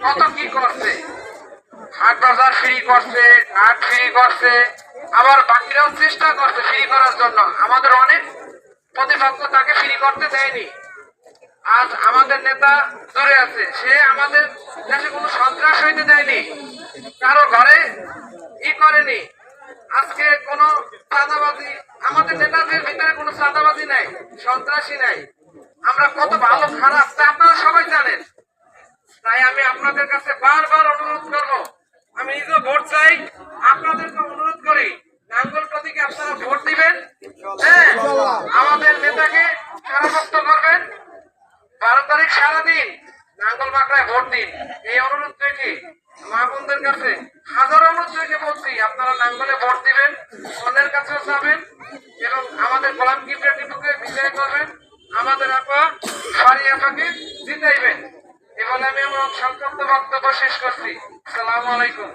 কত কি করছে, হাট বাজার ফ্রি করছে, হাট ফ্রি করছে, আবার বাকিরাও চেষ্টা করছে ফ্রি করার জন্য। আমাদের অনেক প্রতিপক্ষ তাকে ফ্রি করতে দেয়নি। আজ আমাদের নেতা দূরে আছে, সে আমাদের দেশে কোনো সন্ত্রাস হইতে দেয়নি, কারো ঘরে ই করেনি। আজকে কোন চাঁদাবাজি, আমাদের নেতাদের ভিতরে কোনো চাঁদাবাজি নাই, সন্ত্রাসী নাই। আমরা কত ভালো খারাপ তা আপনারা সবাই জানেন। তাই আমি আপনাদের কাছে বারবার অনুরোধ করবো, আমি নিজে ভোট চাই, আপনাদেরকে অনুরোধ করি নাঙ্গল প্রতীকে আপনারা ভোট দিবেন। হ্যাঁ, আমাদের নেতাকে সারাভক্ত করবেন। 12 তারিখ সারাদিন নাঙ্গল বাঁকড়ায় ভোট দিন। এই অনুরোধ রেখে মা বোনদের কাছে হাজার অনুরোধ রেখে বলছি, আপনারা নাঙ্গলে ভোট দিবেন, অন্যের কাছেও যাবেন এবং আমাদের গোলাম কিবরিয়া টিপুকে বিজয় করবেন, আমাদের আপা ফারি আপাকে জিতাইবেন। এ বলে আমি আমার সংক্ষিপ্ত বক্তব্য শেষ করছি। আসসালামু আলাইকুম।